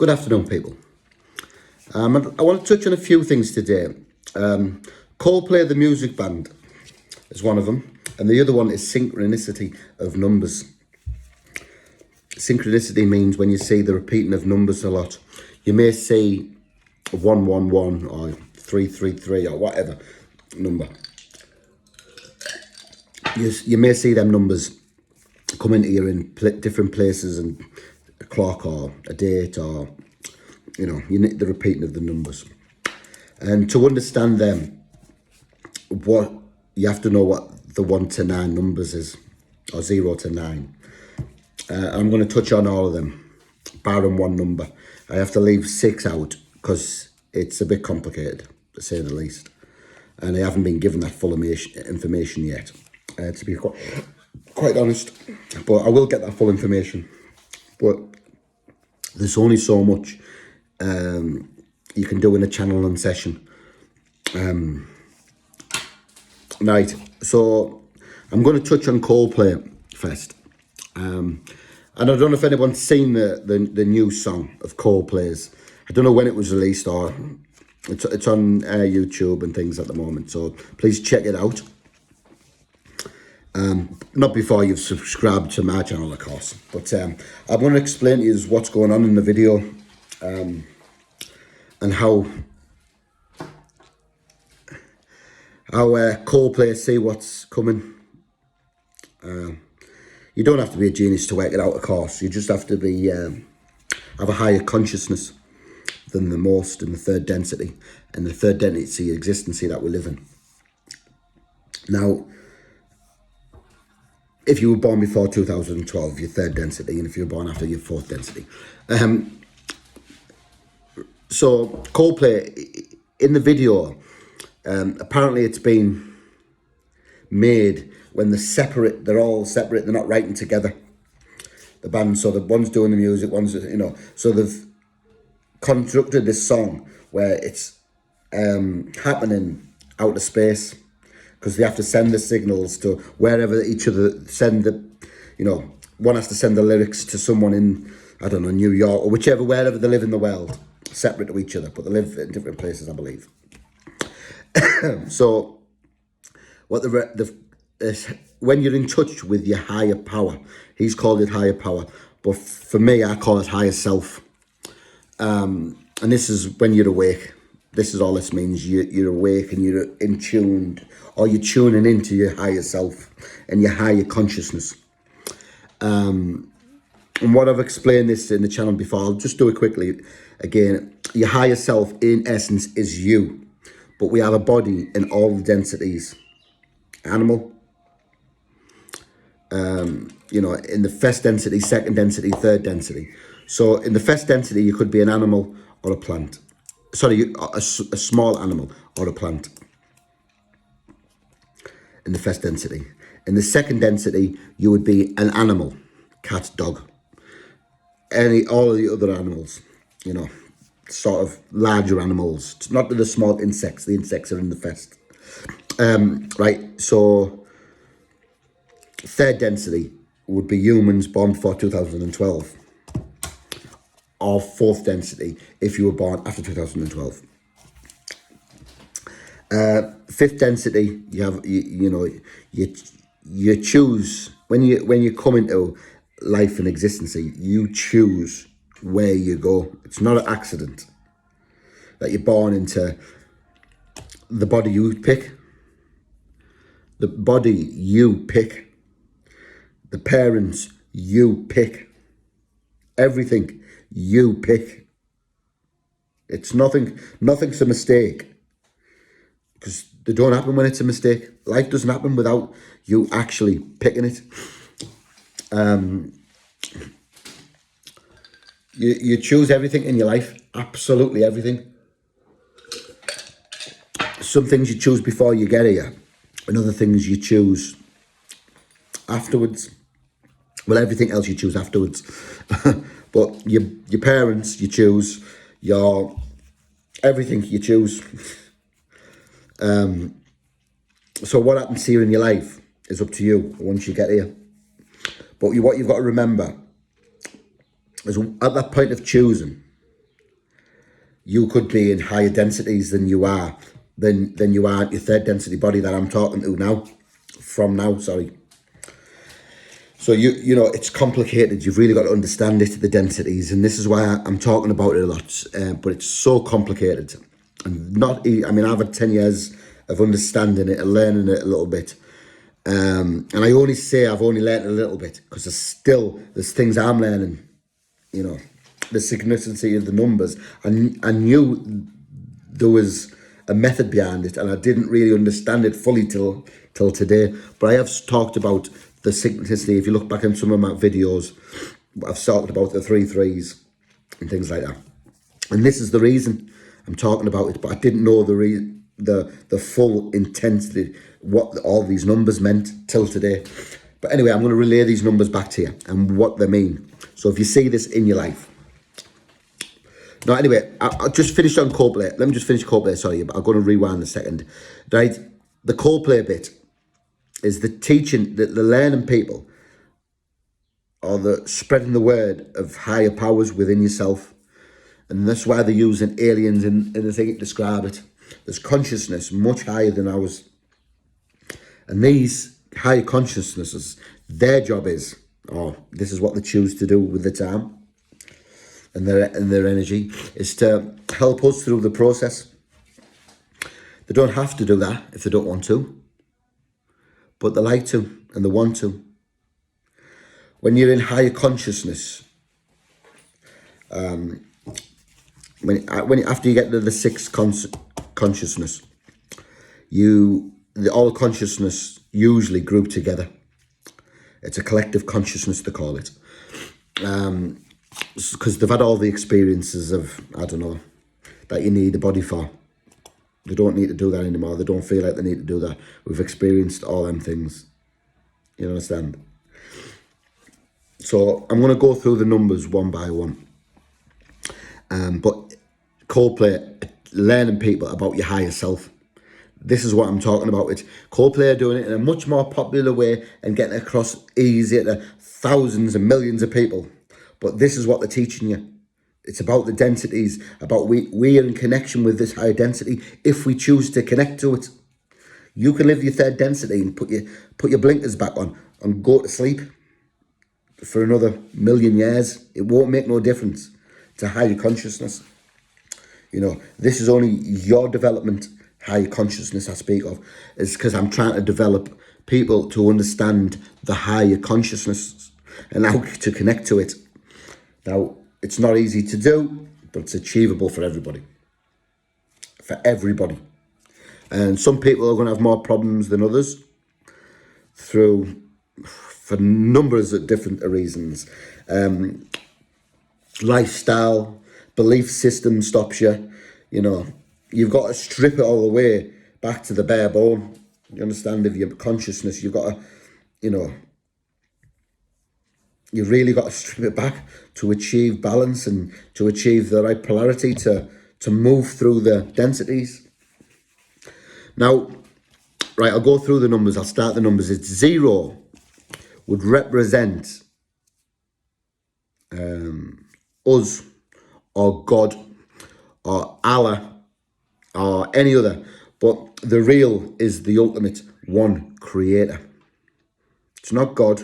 Good afternoon, people. I want to touch on a few things today. Coldplay, the music band, is one of them, and the other one is synchronicity of numbers. Synchronicity means when you see the repeating of numbers a lot. You may see 111 or 333 or whatever number. You may see them numbers come into you in different places, and a clock or a date, or you need the repeating of the numbers. And to understand them, what you have to know what the 1 to 9 numbers is, or 0 to 9. I'm going to touch on all of them, barring one number. I have to leave 6 out because it's a bit complicated, to say the least. And I haven't been given that full information yet, to be quite honest. But I will get that full information. But there's only so much you can do in a channeling session. Right, so I'm going to touch on Coldplay first. And I don't know if anyone's seen the new song of Coldplay's. I don't know when it was released, or it's on YouTube and things at the moment. So please check it out. Not before you've subscribed to my channel, of course. But I'm going to explain to you what's going on in the video, and how Coldplay see what's coming. You don't have to be a genius to work it out, of course. You just have to be have a higher consciousness than the most in the third density, and the third density existency that we live in. Now, if you were born before 2012, you're third density, and if you were born after, you're fourth density. So Coldplay, in the video, apparently it's been made when they're all separate, they're not writing together, the band. So the one's doing the music, one's, so they've constructed this song where it's happening out of space, because they have to send the signals to wherever each other send the, one has to send the lyrics to someone in, I don't know, New York or wherever they live in the world, separate to each other, but they live in different places, I believe. So what when you're in touch with your higher power, he's called it higher power, but for me, I call it higher self. And this is when you're awake. This is all this means. You're awake and you're in tuned, or you're tuning into your higher self and your higher consciousness. And what I've explained this in the channel before, I'll just do it quickly again. Your higher self, in essence, is you. But we have a body in all the densities. Animal, in the first density, second density, third density. So in the first density, you could be an animal or a plant. Sorry, a small animal or a plant. In the first density. In the second density, you would be an animal, cat, dog, all of the other animals, sort of larger animals, not the small insects. The insects are in the first. Right, so third density would be humans born before 2012, or fourth density if you were born after 2012. Fifth density, you have you choose when you come into life and existence. You choose where you go. It's not an accident that you're born into the body you pick. The body you pick. The parents you pick. Everything you pick. It's nothing's a mistake, because they don't happen when it's a mistake. Life doesn't happen without you actually picking it. You choose everything in your life, absolutely everything. Some things you choose before you get here, and other things you choose afterwards. Well, everything else you choose afterwards. But your parents you choose, everything you choose. So what happens here in your life is up to you once you get here. But what you've got to remember is, at that point of choosing, you could be in higher densities than you are, than you are at your third density body that I'm talking to now, from now, sorry. So you know, it's complicated. You've really got to understand it, the densities, and this is why I'm talking about it a lot. But it's so complicated, and not. I mean, I've had 10 years of understanding it and learning it a little bit, and I only say I've only learned a little bit because there's things I'm learning. You know, the significance of the numbers. I knew there was a method behind it, and I didn't really understand it fully till today. But I have talked about the synchronicity. If you look back in some of my videos, I've talked about the 3 3s and things like that. And this is the reason I'm talking about it. But I didn't know the full intensity, what all these numbers meant till today. But anyway, I'm going to relay these numbers back to you and what they mean. So if you see this in your life. Now, anyway, I just finished on Coldplay. Let me just finish Coldplay, sorry, but I'm going to rewind a second. Right, the Coldplay bit is the teaching, the learning people, or the spreading the word of higher powers within yourself. And that's why they're using aliens in the thing to describe it. There's consciousness much higher than ours. And these higher consciousnesses, their job is, or this is what they choose to do with the time and their energy, is to help us through the process. They don't have to do that if they don't want to, but they like to and they want to. When you're in higher consciousness, when after you get to the sixth consciousness, all consciousness usually group together. It's a collective consciousness, they call it, because they've had all the experiences of, I don't know, that you need a body for. They don't need to do that anymore. They don't feel like they need to do that. We've experienced all them things. You understand? So I'm going to go through the numbers one by one. But Coldplay, learning people about your higher self. This is what I'm talking about. It's Coldplay are doing it in a much more popular way and getting it across easier to thousands and millions of people. But this is what they're teaching you. It's about the densities, about we are in connection with this higher density if we choose to connect to it. You can live your third density and put your blinkers back on and go to sleep for another million years. It won't make no difference to higher consciousness. You know, this is only your development, higher consciousness I speak of, is because I'm trying to develop people to understand the higher consciousness and how to connect to it. Now, it's not easy to do, but it's achievable for everybody. For everybody. And some people are going to have more problems than others for numbers of different reasons. Lifestyle, belief system stops you. You know, you've got to strip it all the way back to the bare bone. You understand? Of your consciousness, you've got to, you know, you really got to strip it back to achieve balance and to achieve the right polarity to move through the densities. Now, right, I'll go through the numbers. I'll start the numbers. It's 0 would represent us or God or Allah or any other. But the real is the ultimate one creator. It's not God.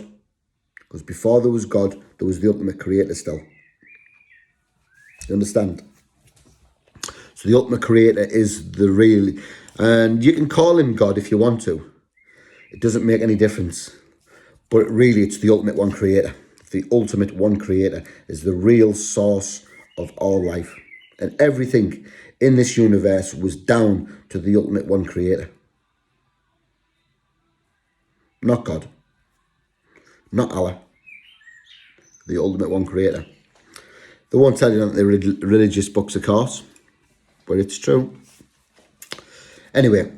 Because before there was God, there was the ultimate creator still. You understand? So the ultimate creator is the real. And you can call him God if you want to. It doesn't make any difference. But really, it's the ultimate one creator. The ultimate one creator is the real source of all life. And everything in this universe was down to the ultimate one creator. Not God. Not Allah. The ultimate one creator. They won't tell you that in the religious books, of course, but it's true. Anyway,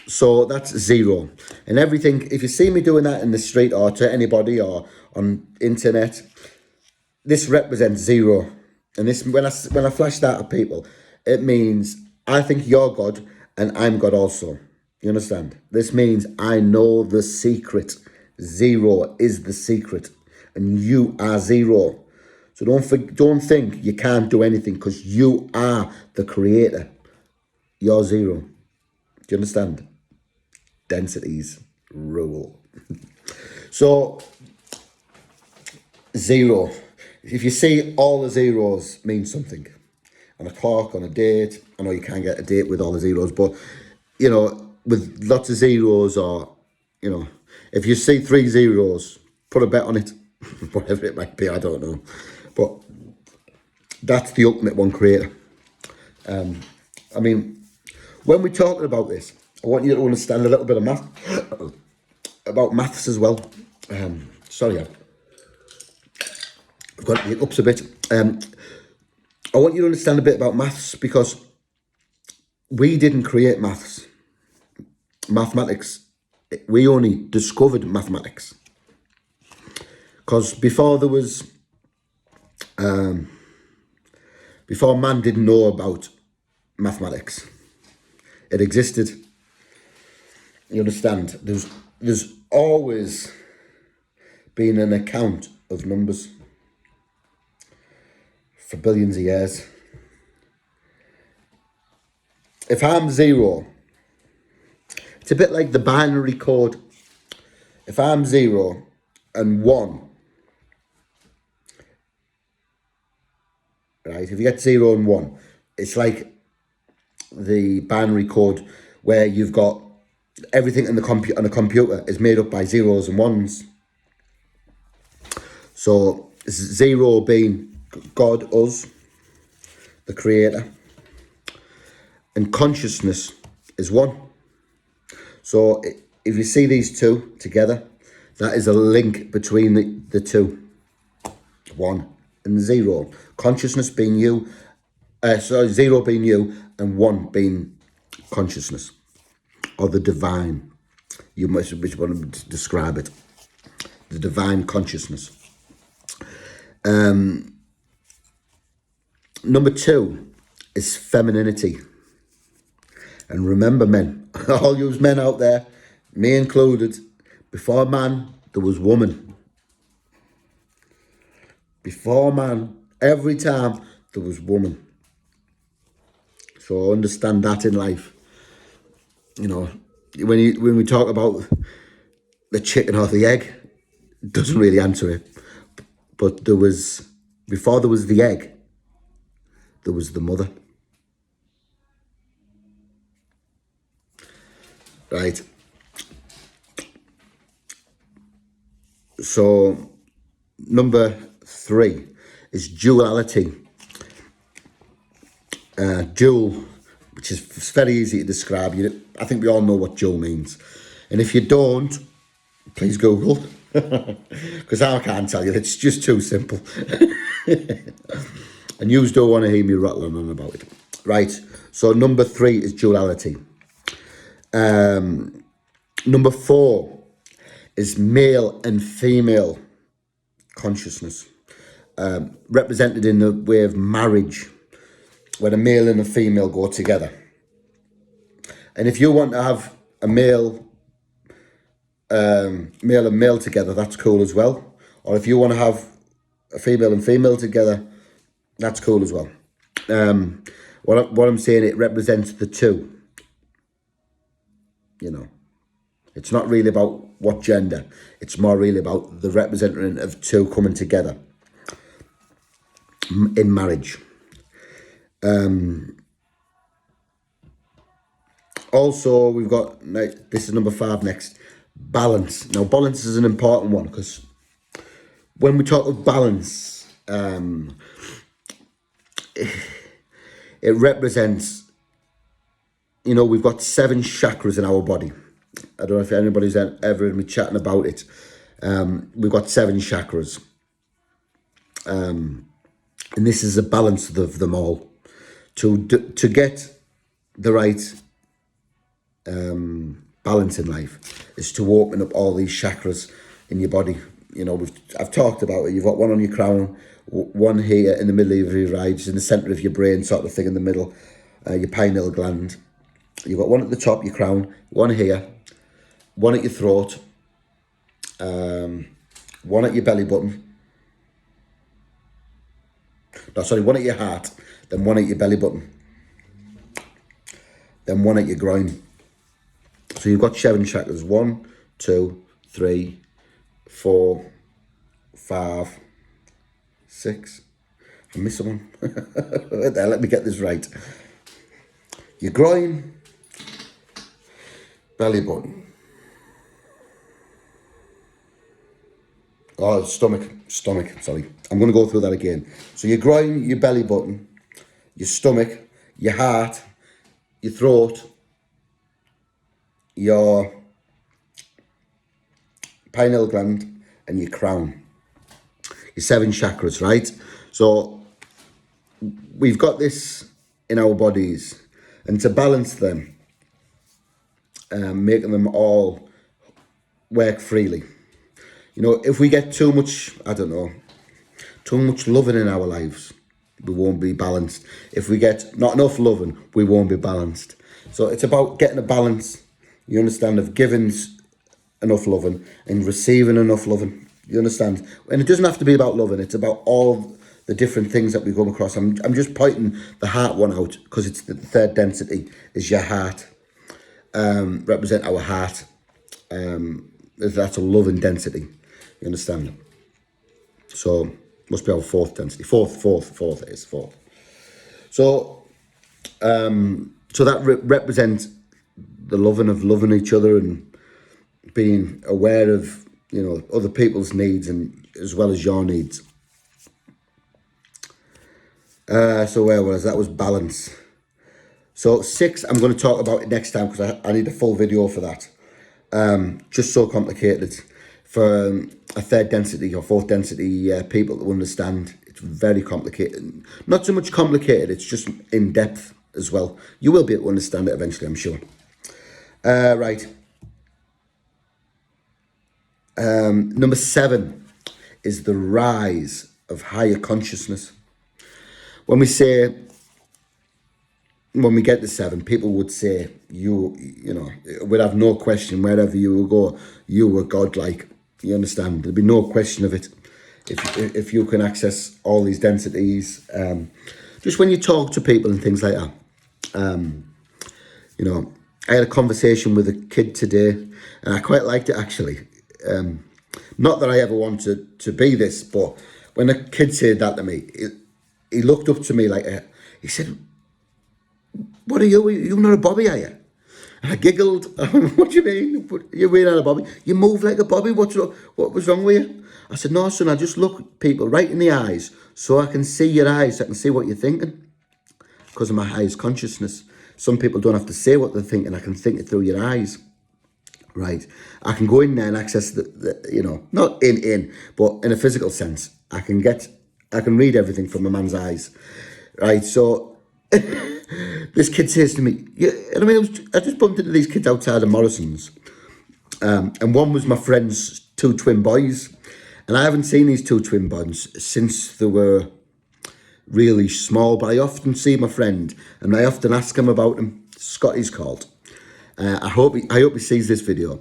so that's 0. And everything, if you see me doing that in the street or to anybody or on internet, this represents 0. And this, when I flash that at people, it means I think you're God and I'm God also. You understand? This means I know the secret. 0 is the secret. And you are 0. So don't think you can't do anything, because you are the creator. You're zero. Do you understand? Densities rule. So, zero. If you see all the zeros means something. On a clock, on a date. I know you can't get a date with all the zeros, but, you know, with lots of zeros, or, you know, if you see 3 zeros, put a bet on it. Whatever it might be, I don't know. But that's the ultimate one creator. I mean, when we're talking about this, I want you to understand a little bit of math, about maths as well. Sorry, I've got the hiccups a bit. I want you to understand a bit about maths, because we didn't create mathematics. We only discovered mathematics. Because before man didn't know about mathematics, it existed. You understand? There's always been an account of numbers for billions of years. If I'm zero, it's a bit like the binary code. If I'm 0 and 1, right? If you get 0 and 1, it's like the binary code where you've got everything in the on a computer is made up by zeros and ones. So 0 being God, us, the creator, and consciousness is 1. So if you see these two together, that is a link between the two. 1 and 0. Consciousness being you, 0 being you, and 1 being consciousness, or the divine. You must want to describe it. The divine consciousness. Number 2 is femininity. And remember, men, all you men out there, me included, before man, there was woman. Before man, every time, there was woman. So understand that in life. You know, when we talk about the chicken or the egg, it doesn't really answer it. But before there was the egg, there was the mother. Right? So, number 3 is duality. Dual, which is very easy to describe. I think we all know what dual means. And if you don't, please Google. Because I can't tell you. It's just too simple. And you don't want to hear me rattling on about it. Right. So number 3 is duality. Number 4 is male and female consciousness. Represented in the way of marriage, when a male and a female go together. And if you want to have a male and male together, that's cool as well. Or if you want to have a female and female together, that's cool as well. What I'm saying, it represents the two. You know, it's not really about what gender. It's more really about the representation of two coming together in marriage. Also, we've got, this is number 5 next, balance. Now, balance is an important one, because when we talk of balance, it represents, you know, we've got 7 chakras in our body. I don't know if anybody's ever heard me chatting about it. We've got 7 chakras. And this is a balance of them all. To get the right balance in life is to open up all these chakras in your body. You know, I've talked about it. You've got one on your crown, one here in the middle of your eyes, in the centre of your brain, sort of thing in the middle, your pineal gland. You've got one at the top, your crown, one here, one at your throat, one at your belly button, sorry, one at your heart, then one at your belly button, then one at your groin. So you've got 7 chakras. 1, 2, 3, 4, 5, 6. I missed one. Wait there, let me get this right. Your groin, belly button. Oh, stomach, sorry. I'm going to go through that again. So your groin, your belly button, your stomach, your heart, your throat, your pineal gland, and your crown. Your 7 chakras, right? So we've got this in our bodies, and to balance them, making them all work freely. You know, if we get too much, I don't know, too much loving in our lives, we won't be balanced. If we get not enough loving, we won't be balanced. So it's about getting a balance, you understand, of giving enough loving and receiving enough loving. You understand? And it doesn't have to be about loving. It's about all the different things that we come across. I'm just pointing the heart one out because it's the third density is your heart. Represent our heart. That's a loving density. You understand? So must be our 4th density. Fourth it is. So so that represents the loving each other and being aware of, you know, other people's needs and as well as your needs. So where was that? Was balance. So 6, I'm going to talk about it next time because I need a full video for that. Just so complicated for a 3rd density or 4th density people to understand. It's very complicated. Not so much complicated, it's just in depth as well. You will be able to understand it eventually, I'm sure. Right. Number 7 is the rise of higher consciousness. When we get to 7, people would say, you know, would have no question wherever you will go, you were godlike. You understand? There'd be no question of it if you can access all these densities. Just when you talk to people and things like that. You know, I had a conversation with a kid today, and I quite liked it actually. Not that I ever wanted to be this, but when a kid said that to me, he looked up to me like he said, "What are you? You're not a bobby, are you?" And I giggled. "What do you mean? You're really not a bobby? You move like a bobby. What was wrong with you?" I said, "No, son, I just look people right in the eyes so I can see your eyes. I can see what you're thinking because of my highest consciousness. Some people don't have to say what they're thinking. I can think it through your eyes. Right? I can go in there and access the you know, not in, but in a physical sense. I can read everything from a man's eyes. Right? So this kid says to me, yeah, and I mean, I just bumped into these kids outside of Morrison's. And one was my friend's 2 twin boys. And I haven't seen these 2 twin boys since they were really small, but I often see my friend and I often ask him about him. Scotty's called. I hope he sees this video.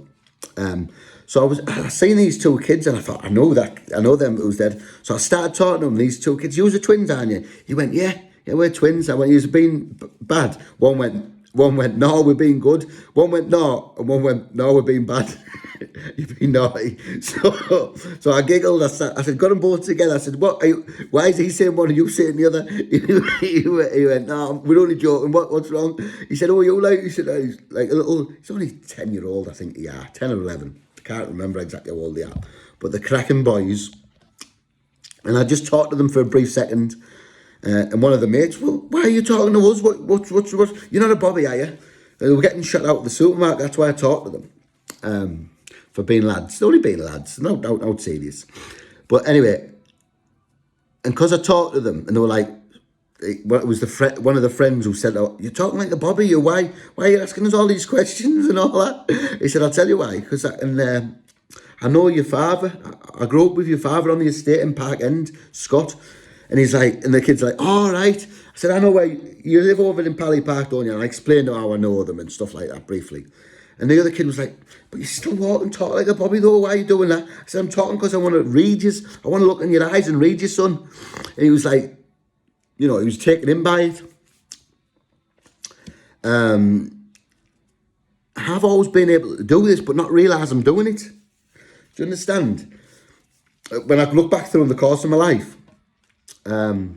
So I seen these 2 kids and I thought, I know them who's dead. So I started talking to them, these 2 kids. You was twins, aren't you? He went, yeah, we're twins. I went, you've been bad. One went, no, we're being good. One went, no, and one went, no, we're being bad. You've been naughty. So I giggled. I said, got them both together. I said, why is he saying one and you saying the other? He went, no, we're only joking. What's wrong? He said, oh, you like? He said, he's like a little, he's only 10-year-old, I think. Yeah, 10 or 11. I can't remember exactly how old they are. But they're cracking boys. And I just talked to them for a brief second. And one of the mates, well, why are you talking to us? What's you're not a bobby, are you? They were getting shut out of the supermarket. That's why I talked to them. For being lads. They're only being lads. No serious. But anyway, and because I talked to them, and they were like, it was one of the friends who said, oh, you're talking like a bobby, why are you asking us all these questions and all that? He said, I'll tell you why, because I know your father. I grew up with your father on the estate in Park End, Scott. And he's like, and the kid's like, all right. I said, I know where you live over in Pally Park, don't you? And I explained how I know them and stuff like that briefly. And the other kid was like, but you still walk and talk like a bobby though, why are you doing that? I said, I'm talking because I want to read you. I want to look in your eyes and read you, son. And he was like, he was taken in by it. I've always been able to do this, but not realise I'm doing it. Do you understand? When I look back through the course of my life, I've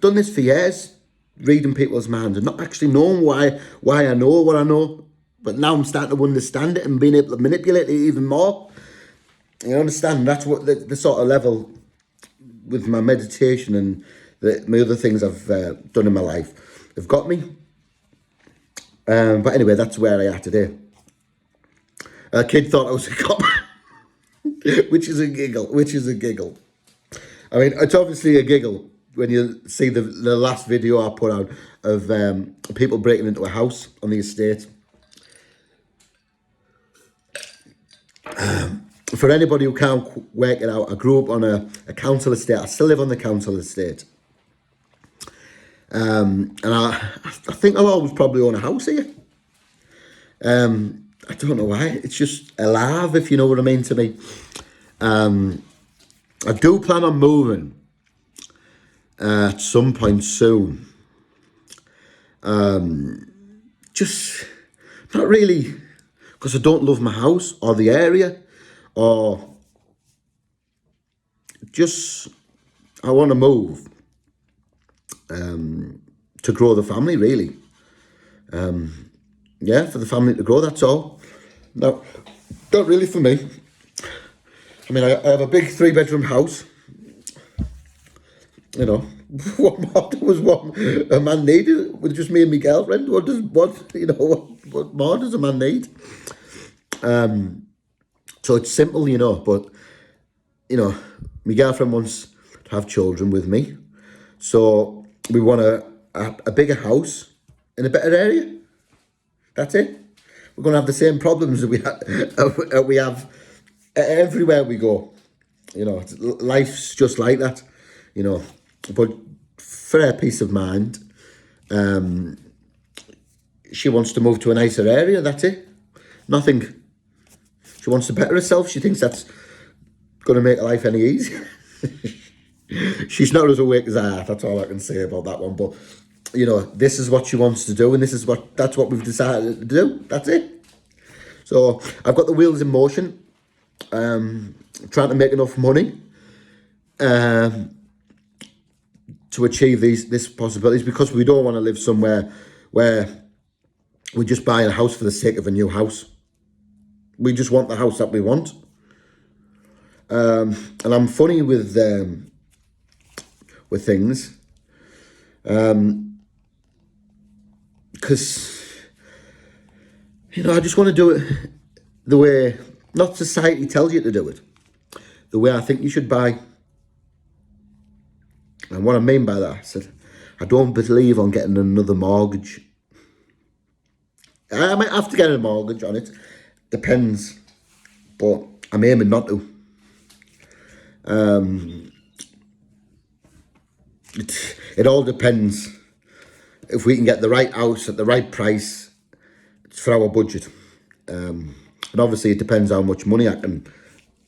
done this for years, reading people's minds and not actually knowing why I know what I know. But now I'm starting to understand it and being able to manipulate it even more. You understand? That's what the sort of level with my meditation and my other things I've done in my life have got me. But anyway, that's where I am today. A kid thought I was a cop, which is a giggle. I mean, it's obviously a giggle when you see the last video I put out of people breaking into a house on the estate. For anybody who can't work it out, I grew up on a council estate. I still live on the council estate. And I think I'll always probably own a house here. I don't know why. It's just alive, if you know what I mean, to me. I do plan on moving at some point soon. Just not really because I don't love my house or the area, or just I want to move to grow the family, really. Yeah, for the family to grow, that's all. No, not really for me. I mean, I have a big 3-bedroom house. You know, what more does a man need with just me and my girlfriend? What more does a man need? So it's simple, but, my girlfriend wants to have children with me. So we want a bigger house in a better area. That's it. We're going to have the same problems that we have everywhere we go. Life's just like that, But for her peace of mind, she wants to move to a nicer area. That's it. Nothing. She wants to better herself. She thinks that's going to make her life any easier. She's not as awake as I are. That's all I can say about that one. But, this is what she wants to do, and that's what we've decided to do. That's it. So I've got the wheels in motion, trying to make enough money to achieve these possibilities, because we don't want to live somewhere where we just buy a house for the sake of a new house. We just want the house that we want. And I'm funny with things. Because, I just want to do it the way, not society tells you to do it, the way I think you should buy. And what I mean by that, I said, I don't believe on getting another mortgage. I might have to get a mortgage on it, depends, but I'm aiming not to. It all depends if we can get the right house at the right price for our budget. And obviously it depends how much money I can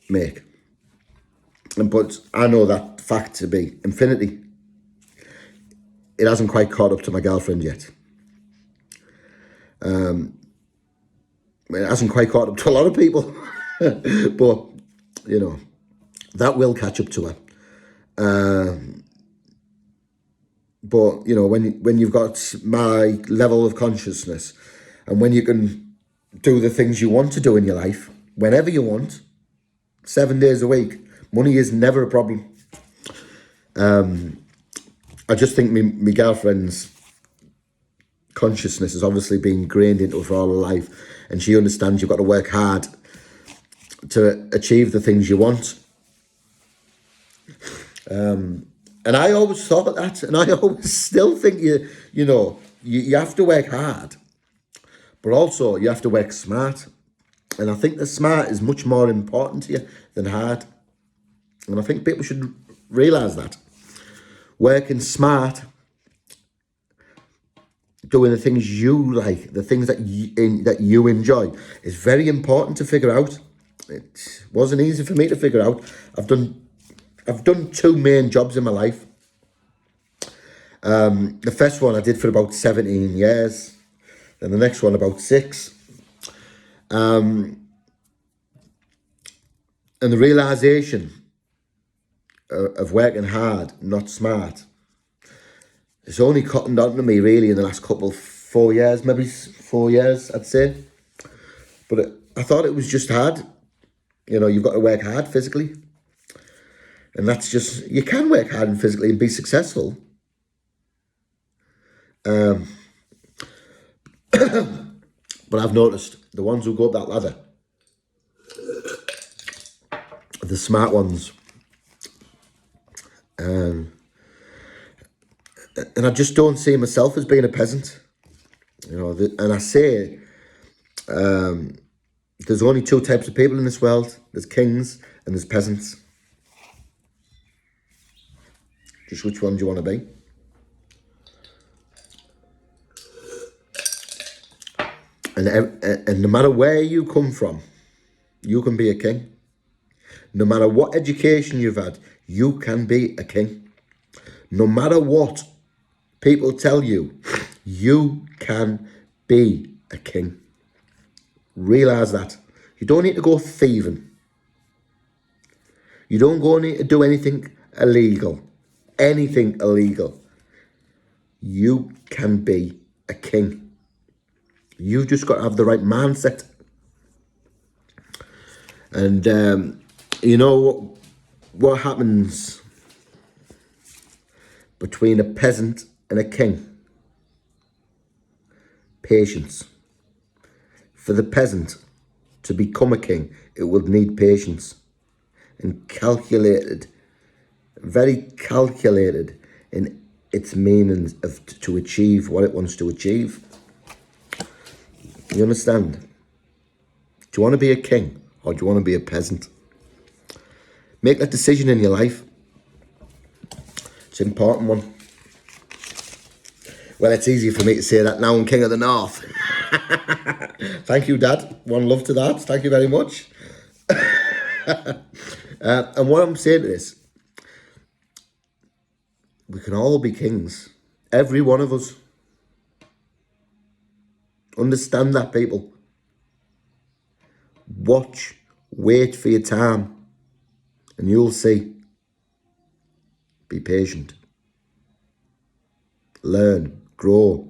make. But I know that fact to be infinity. It hasn't quite caught up to my girlfriend yet. It hasn't quite caught up to a lot of people. But, that will catch up to her. But, when you've got my level of consciousness, and when you can do the things you want to do in your life, whenever you want, 7 days a week, money is never a problem. I just think my girlfriend's consciousness has obviously been ingrained into her for all her life, and she understands you've got to work hard to achieve the things you want. And I always thought that, and I always still think you have to work hard, but also you have to work smart. And I think the smart is much more important to you than hard. And I think people should realise that. Working smart, doing the things you like, the things that you enjoy, is very important to figure out. It wasn't easy for me to figure out. I've done 2 main jobs in my life. The first one I did for about 17 years. Then the next one about 6. And the realisation of working hard, not smart, it's only cottoned on to me really in the last 4 years, maybe 4 years, I'd say. But I thought it was just hard. You know, you've got to work hard physically. And that's just, you can work hard and physically and be successful. But I've noticed the ones who go up that ladder, the smart ones. And I just don't see myself as being a peasant. You know, and I say, there's only 2 types of people in this world. There's kings and there's peasants. Just which one do you want to be? And no matter where you come from, you can be a king. No matter what education you've had, you can be a king. No matter what people tell you, you can be a king. Realise that. You don't need to go thieving. You don't need to do anything illegal. Anything illegal. You can be a king. You've just got to have the right mindset. And you know what happens between a peasant and a king? Patience. For the peasant to become a king, it will need patience. And calculated, very calculated in its meanings to achieve what it wants to achieve. You understand? Do you want to be a king or do you want to be a peasant? Make that decision in your life. It's an important one. Well, it's easy for me to say that now I'm King of the North. Thank you, Dad. One love to that. Thank you very much. And what I'm saying is, we can all be kings. Every one of us. Understand that, people. Watch, wait for your time, and you'll see. Be patient. Learn, grow.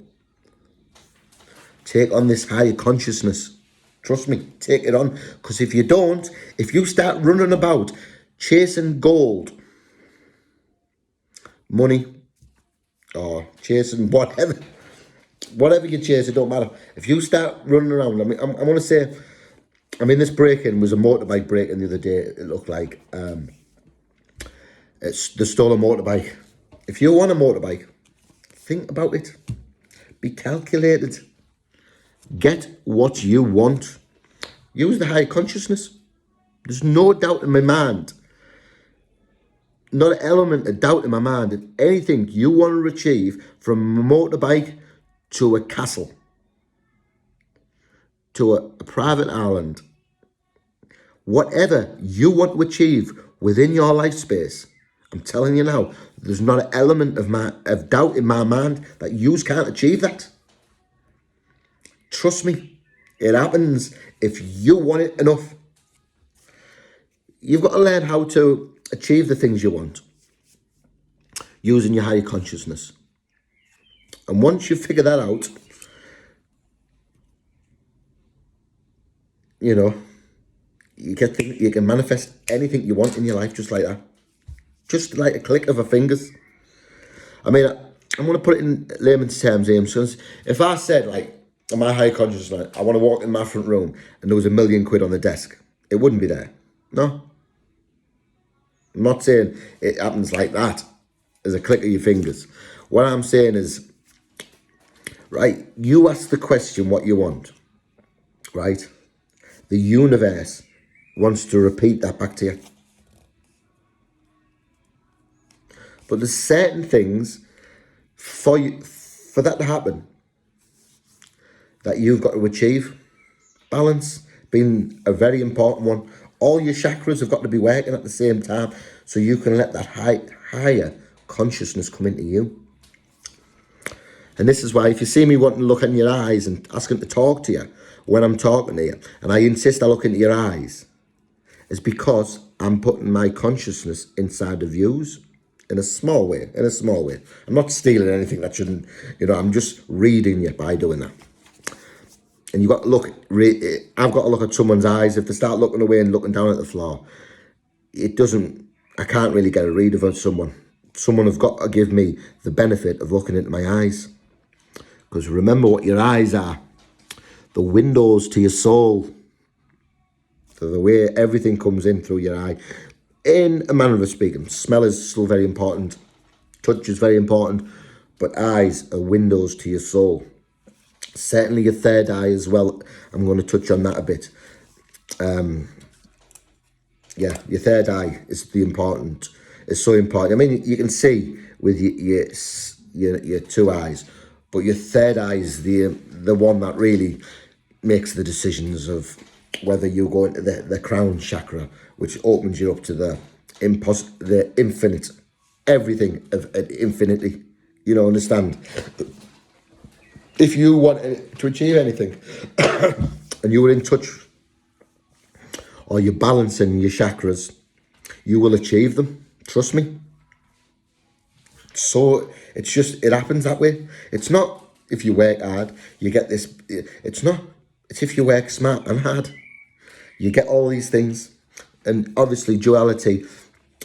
Take on this higher consciousness. Trust me, take it on. Because if you don't, if you start running about chasing gold, money, or chasing whatever you chase, it don't matter. If you start running around, I want to say, this break-in was a motorbike break-in the other day, it looked like. They stole a motorbike. If you want a motorbike, think about it. Be calculated. Get what you want. Use the higher consciousness. There's no doubt in my mind, not an element of doubt in my mind, that anything you want to achieve, from a motorbike to a castle, to a private island, whatever you want to achieve within your life space, I'm telling you now, there's not an element of doubt in my mind that you can't achieve that. Trust me, it happens if you want it enough. You've got to learn how to achieve the things you want using your higher consciousness. And once you figure that out, you know, you can manifest anything you want in your life just like that. Just like a click of a fingers. I'm going to put it in layman's terms here. So if I said, like, in my high consciousness, I want to walk in my front room and there was £1 million on the desk, it wouldn't be there. No. I'm not saying it happens like that, as a click of your fingers. What I'm saying is, right, you ask the question what you want, right? The universe wants to repeat that back to you. But there's certain things for that to happen that you've got to achieve. Balance being a very important one. All your chakras have got to be working at the same time so you can let that higher consciousness come into you. And this is why if you see me wanting to look in your eyes and asking to talk to you when I'm talking to you, and I insist I look into your eyes, it's because I'm putting my consciousness inside of yous in a small way, I'm not stealing anything that shouldn't, I'm just reading you by doing that. And you've got to look, I've got to look at someone's eyes. If they start looking away and looking down at the floor, I can't really get a read of someone. Someone has got to give me the benefit of looking into my eyes. Because remember what your eyes are. The windows to your soul. So the way everything comes in through your eye. In a manner of speaking, smell is still very important. Touch is very important. But eyes are windows to your soul. Certainly your third eye as well. I'm going to touch on that a bit. Yeah, your third eye is so important. I mean, you can see with your two eyes, but your third eye is the one that really makes the decisions of whether you go into the crown chakra, which opens you up to the infinite, everything of infinity. Understand? If you want to achieve anything and you were in touch or you're balancing your chakras, you will achieve them. Trust me. So it happens that way. It's not if you work hard, you get this. It's if you work smart and hard, you get all these things. And obviously duality,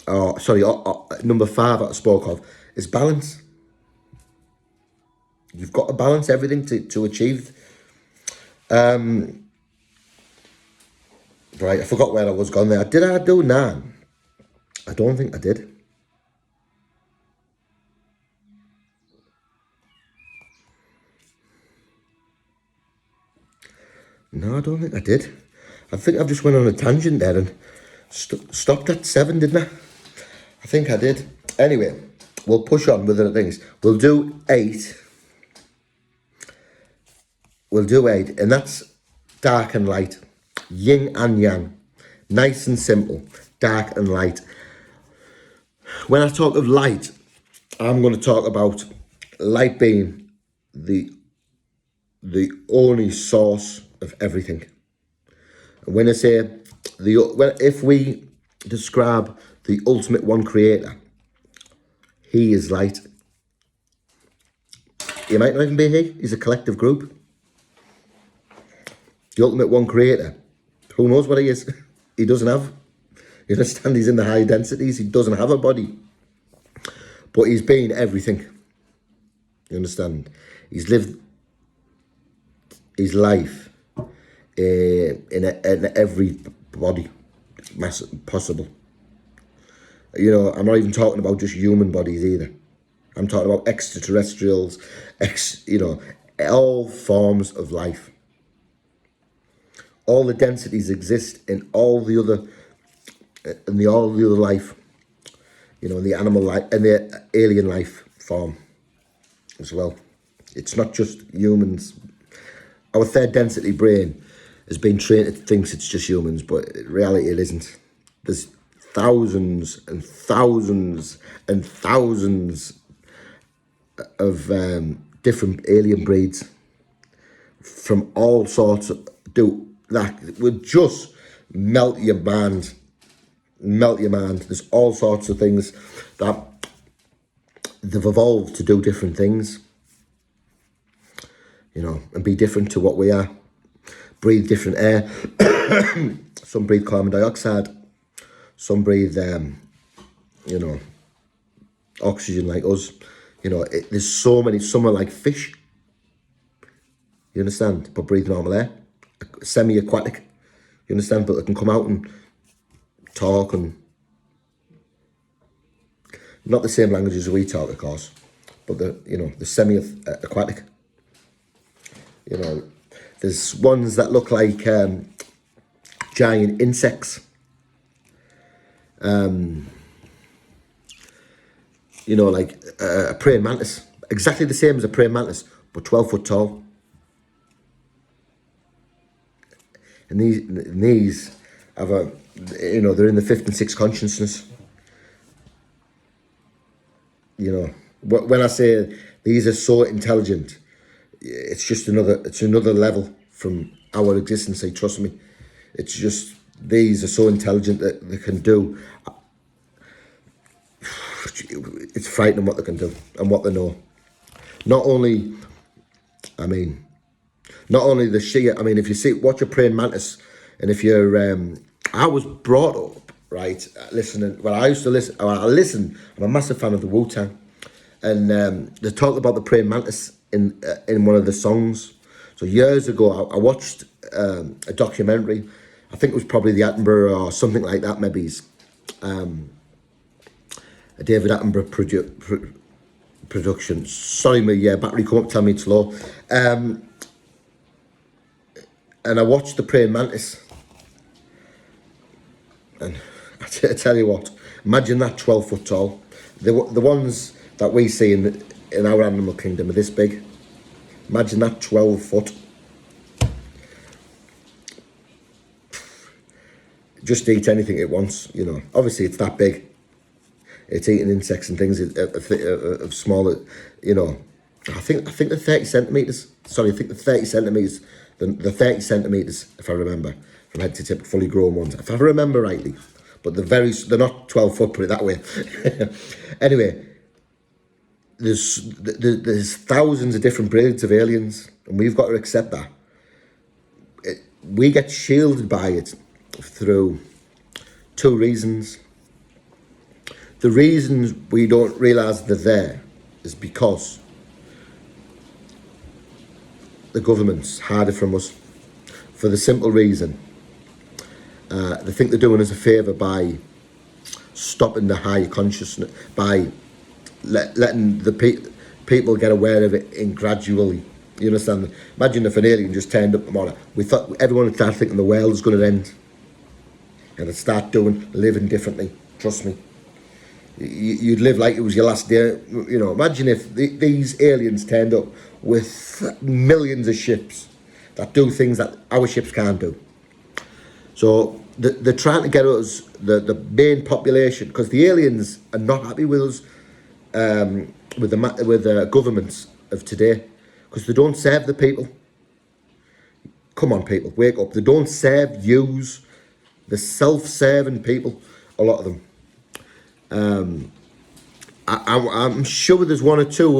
number 5 that I spoke of, is balance. You've got to balance everything to achieve. Right, I forgot where I was going there. Did I do 9? I don't think I did. No, I don't think I did. I think I've just went on a tangent there and stopped at 7, didn't I? I think I did. Anyway, we'll push on with the things. We'll do 8. And that's dark and light. Yin and yang. Nice and simple. Dark and light. When I talk of light, I'm going to talk about light being the only source of everything. And when I say if we describe the ultimate one creator, he is light. He might not even be he. He's a collective group. The ultimate one creator. Who knows what he is? He doesn't have. You understand? He's in the high densities. He doesn't have a body. But he's been everything. You understand? He's lived his life in every body possible. I'm not even talking about just human bodies either. I'm talking about extraterrestrials, all forms of life. All the densities exist in all the other life, in the animal life and the alien life form as well. It's not just humans. Our third density brain has been trained to think it's just humans, but in reality it isn't. There's thousands and thousands and thousands of different alien breeds from all sorts of that would just melt your mind. There's all sorts of things that they've evolved to do different things, and be different to what we are. Breathe different air. Some breathe carbon dioxide. Some breathe, oxygen like us. There's so many. Some are like fish. You understand? But breathe normal air. Semi-aquatic. You understand? But they can come out and talk, and not the same languages we talk, of course, but the semi-aquatic. There's ones that look like giant insects. Like a praying mantis, exactly the same as a praying mantis, but 12 foot tall. And these have they're in the 5th and 6th consciousness. When I say These are so intelligent. It's another level from our existence. Trust me. It's just, these are so intelligent that they can do. It's frightening what they can do and what they know. Not only, I mean, not only the sheer, I mean, if you watch a praying mantis, and if you're, I was brought up, right, listening, well, I used to listen, I'm a massive fan of the Wu-Tang, and they talked about the praying mantis in one of the songs. So years ago, I watched a documentary, I think it was probably the Attenborough or something like that, maybe, a David Attenborough production. Sorry, my battery come up, tell me it's low. And I watched the praying mantis, and I tell you what, imagine that 12 foot tall. The ones that we see in our animal kingdom are this big. Imagine that 12 foot. Just eat anything it wants, you know. Obviously, it's that big. It's eating insects and things of smaller, you know. I think the 30 centimeters. Sorry, I think the 30 centimeters. The 30 centimeters, if I remember, from head to tip, fully grown ones, if I remember rightly. But they're not 12 foot. Put it that way. Anyway, there's thousands of different breeds of aliens, and we've got to accept that. We get shielded by it through two reasons. The reasons we don't realise they're there is because the government's hide it from us, for the simple reason they think they're doing us a favour by stopping the higher consciousness, by letting the people get aware of it in gradually. You understand? Imagine if an alien just turned up tomorrow. We thought everyone would start thinking the world is going to end, and they'd start living differently. Trust me. You'd live like it was your last day. You know, imagine if these aliens turned up with millions of ships that do things that our ships can't do. So they're trying to get us, the main population, because the aliens are not happy with us, with the governments of today, because they don't serve the people. Come on, people, wake up. They don't serve yous. They're self-serving people, a lot of them. I'm sure there's one or two